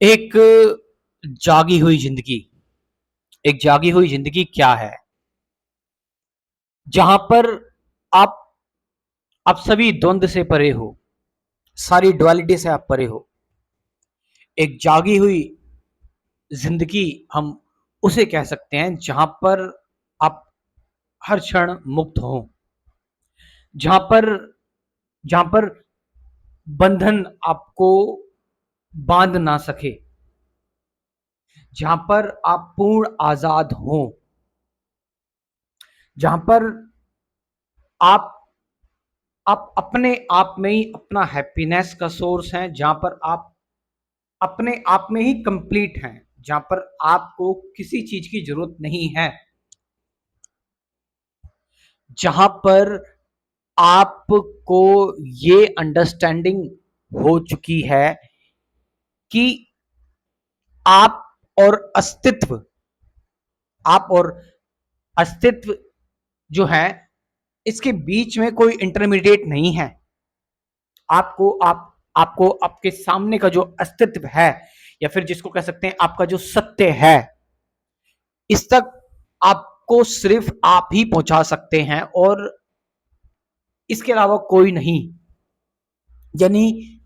एक जागी हुई जिंदगी। एक जागी हुई जिंदगी क्या है? जहां पर आप आप सभी द्वंद से परे हो, सारी डुअलिटी से आप परे हो। एक जागी हुई जिंदगी हम उसे कह सकते हैं जहां पर आप हर क्षण मुक्त हो, जहां पर जहां पर बंधन आपको बांध ना सके, जहां पर आप पूर्ण आजाद हो, जहां पर आप आप अपने आप में ही अपना हैप्पीनेस का सोर्स हैं, जहां पर आप अपने आप में ही कंप्लीट हैं, जहां पर आपको किसी चीज की जरूरत नहीं है, जहां पर आपको ये अंडरस्टैंडिंग हो चुकी है कि आप और अस्तित्व आप और अस्तित्व जो है, इसके बीच में कोई इंटरमीडिएट नहीं है। आपको आपके सामने का जो अस्तित्व है, या फिर जिसको कह सकते हैं आपका जो सत्य है, इस तक आपको सिर्फ आप ही पहुंचा सकते हैं और इसके अलावा कोई नहीं। यानी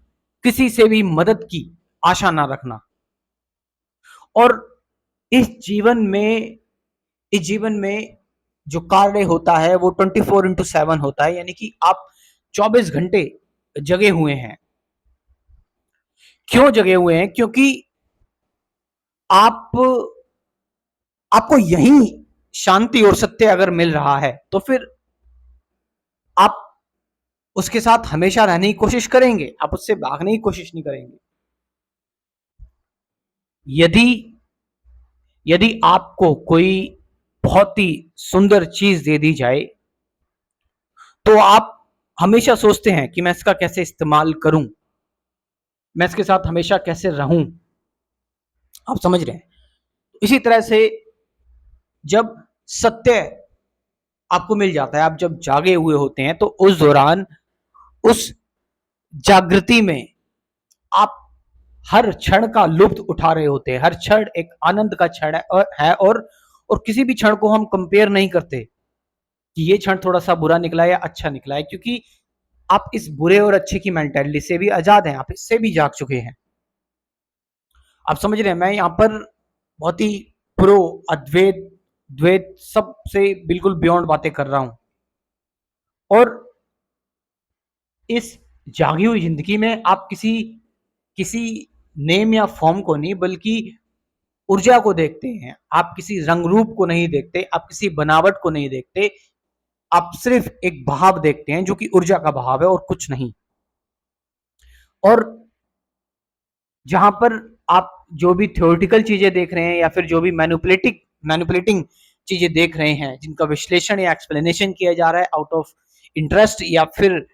किसी से भी मदद की आशा ना रखना। और इस जीवन में इस जीवन में जो कार्य होता है वो 24/7 होता है, यानी कि आप 24 घंटे जगे हुए हैं। क्यों जगे हुए हैं? क्योंकि आप आपको यही शांति और सत्य अगर मिल रहा है तो फिर आप उसके साथ हमेशा रहने की कोशिश करेंगे, आप उससे भागने की कोशिश नहीं करेंगे। यदि यदि आपको कोई बहुत ही सुंदर चीज दे दी जाए तो आप हमेशा सोचते हैं कि मैं इसका कैसे इस्तेमाल करूं, मैं इसके साथ हमेशा कैसे रहूं। आप समझ रहे हैं? इसी तरह से जब सत्य आपको मिल जाता है, आप जब जागे हुए होते हैं, तो उस दौरान उस जागृति में आप हर क्षण का लुत्फ उठा रहे होते हैं। हर क्षण एक आनंद का क्षण और किसी भी क्षण को हम कंपेयर नहीं करते कि ये क्षण थोड़ा सा बुरा निकला या अच्छा निकला है, क्योंकि आप इस बुरे और अच्छे की मेंटेलिटी से भी आजाद हैं, आप इससे भी जाग चुके हैं। आप समझ रहे हैं? मैं यहाँ पर बहुत ही प्रो, अद्वैत, द्वैत सबसे बिल्कुल बियॉन्ड बातें कर रहा हूं। और इस जागी हुई जिंदगी में आप किसी किसी नेम या फॉर्म को नहीं, बल्कि ऊर्जा को देखते हैं। आप किसी रंग रूप को नहीं देखते, आप किसी बनावट को नहीं देखते, आप सिर्फ एक भाव देखते हैं जो कि ऊर्जा का भाव है और कुछ नहीं। और जहां पर आप जो भी थ्योरेटिकल चीजें देख रहे हैं या फिर जो भी मैनिपुलेटिंग चीजें देख रहे हैं, जिनका विश्लेषण या एक्सप्लेनेशन किया जा रहा है आउट ऑफ इंटरेस्ट या फिर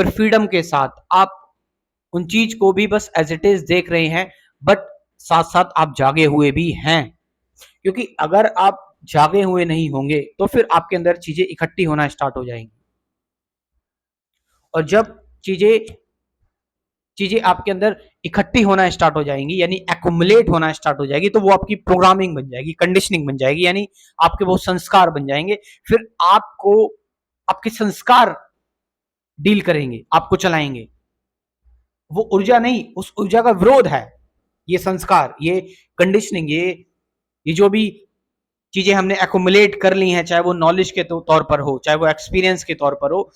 फ्रीडम के साथ, आप उन चीज को भी बस एज इट इज देख रहे हैं। बट साथ साथ आप जागे हुए भी हैं, क्योंकि अगर आप जागे हुए नहीं होंगे तो फिर आपके अंदर चीजें इकट्ठी होना स्टार्ट हो जाएंगी। और जब चीजें चीजें आपके अंदर इकट्ठी होना स्टार्ट हो जाएंगी, यानी एक्युमुलेट होना स्टार्ट हो जाएगी, तो वो आपकी प्रोग्रामिंग बन जाएगी, कंडीशनिंग बन जाएगी, यानी आपके वो संस्कार बन जाएंगे। फिर आपको आपके संस्कार डील करेंगे, आपको चलाएंगे। वो ऊर्जा नहीं, उस ऊर्जा का विरोध है ये संस्कार, ये कंडीशनिंग, ये जो भी चीजें हमने एक्युमुलेट कर ली हैं, चाहे वो नॉलेज के तौर पर हो, चाहे वो एक्सपीरियंस के तौर पर हो,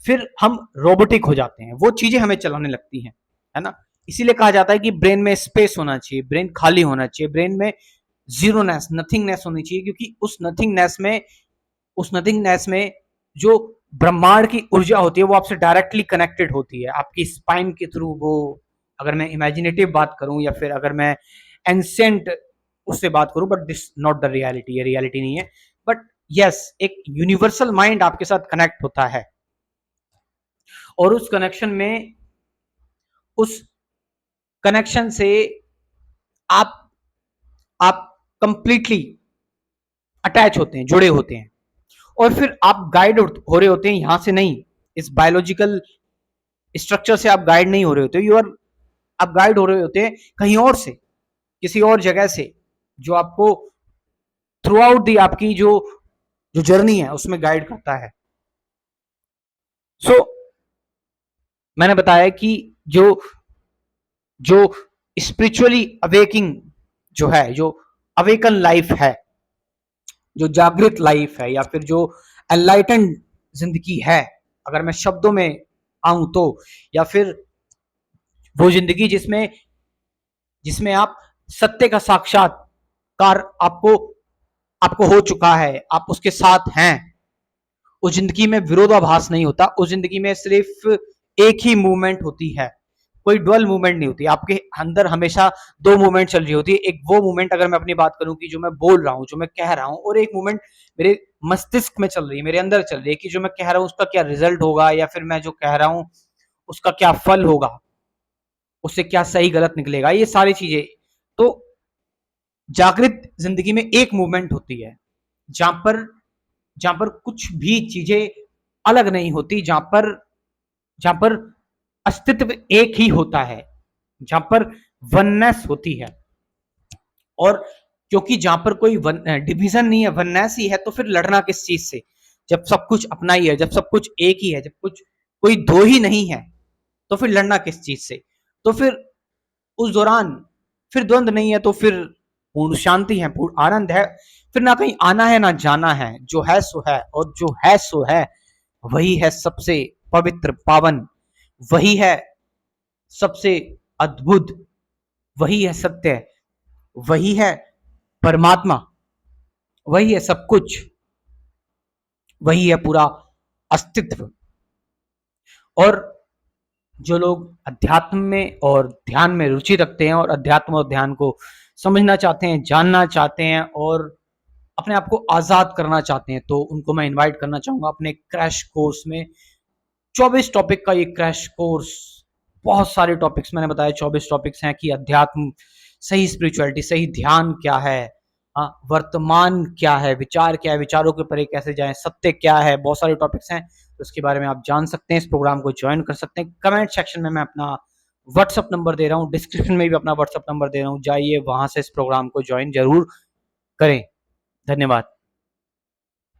फिर हम रोबोटिक हो जाते हैं, वो चीजें हमें चलाने लगती हैं, है ना? इसीलिए कहा जाता है कि ब्रेन में स्पेस होना चाहिए, ब्रेन खाली होना चाहिए, ब्रेन में जीरोनेस, नथिंगनेस होनी चाहिए, क्योंकि उस नथिंगनेस में जो ब्रह्मांड की ऊर्जा होती है वो आपसे डायरेक्टली कनेक्टेड होती है, आपकी स्पाइन के थ्रू। वो अगर मैं इमेजिनेटिव बात करूं या फिर अगर मैं एंसेंट उससे बात करूं, but this not the reality, ये रियलिटी नहीं है। बट यस, एक यूनिवर्सल माइंड आपके साथ कनेक्ट होता है, और उस कनेक्शन से आप आप कंप्लीटली अटैच होते हैं, जुड़े होते हैं। और फिर आप गाइड हो रहे होते हैं यहां से नहीं, इस बायोलॉजिकल स्ट्रक्चर से आप गाइड नहीं हो रहे होते, यू आर आप गाइड हो रहे होते हैं कहीं और से, किसी और जगह से, जो आपको थ्रू आउट दी आपकी जो जो जर्नी है उसमें गाइड करता है। सो मैंने बताया कि जो जो स्पिरिचुअली अवेकिंग जो है, जो अवेकन लाइफ है, जो जागृत लाइफ है, या फिर जो एनलाइटेंड जिंदगी है, अगर मैं शब्दों में आऊं तो, या फिर वो जिंदगी जिसमें जिसमें आप सत्य का साक्षात्कार आपको आपको हो चुका है, आप उसके साथ हैं, उस जिंदगी में विरोधाभास नहीं होता, उस जिंदगी में सिर्फ एक ही मूवमेंट होती है, कोई डुअल मूवमेंट नहीं होती, आपके अंदर हमेशा दो मूवमेंट चल रही होती है। एक वो मूवमेंट, अगर मैं अपनी बात करूं कि जो मैं बोल रहा हूं, जो मैं कह रहा हूं, और एक मूवमेंट मेरे मस्तिष्क में चल रही है, मेरे अंदर चल रही है, कि जो मैं कह रहा हूं उसका क्या रिजल्ट होगा, या फिर मैं जो कह रहा हूं उसका क्या फल होगा, उससे क्या सही गलत निकलेगा, ये सारी चीजें। तो जागृत जिंदगी में एक मूवमेंट होती है, जहां पर कुछ भी चीजें अलग नहीं होती, जहां पर अस्तित्व एक ही होता है, जहां पर वननेस होती है। और क्योंकि जहां पर कोई डिवीजन नहीं है, वननेस ही है, तो फिर लड़ना किस चीज से, जब सब कुछ अपना ही है, जब सब कुछ एक ही है, जब कुछ कोई दो ही नहीं है, तो फिर लड़ना किस चीज से। तो फिर उस दौरान फिर द्वंद नहीं है, तो फिर पूर्ण शांति है, पूर्ण आनंद है, फिर ना कहीं आना है ना जाना है, जो है सो है, और जो है सो है वही है सबसे पवित्र पावन, वही है सबसे अद्भुत, वही है सत्य, वही है परमात्मा, वही है सब कुछ, वही है पूरा अस्तित्व। और जो लोग अध्यात्म में और ध्यान में रुचि रखते हैं, और अध्यात्म और ध्यान को समझना चाहते हैं, जानना चाहते हैं, और अपने आप को आजाद करना चाहते हैं, तो उनको मैं इनवाइट करना चाहूंगा अपने क्रैश कोर्स में। 24 टॉपिक का ये क्रैश कोर्स, बहुत सारे टॉपिक्स मैंने बताया, 24 टॉपिक्स हैं कि अध्यात्म, सही स्पिरिचुअलिटी, सही ध्यान क्या है, हाँ, वर्तमान क्या है, विचार क्या है, विचारों के परे कैसे जाएं, सत्य क्या है, बहुत सारे टॉपिक्स हैं, तो उसके बारे में आप जान सकते हैं, इस प्रोग्राम को ज्वाइन कर सकते हैं। कमेंट सेक्शन में मैं अपना व्हाट्सअप नंबर दे रहा हूँ, डिस्क्रिप्शन में भी अपना व्हाट्सअप नंबर दे रहा हूँ, जाइए वहां से इस प्रोग्राम को ज्वाइन जरूर करें। धन्यवाद।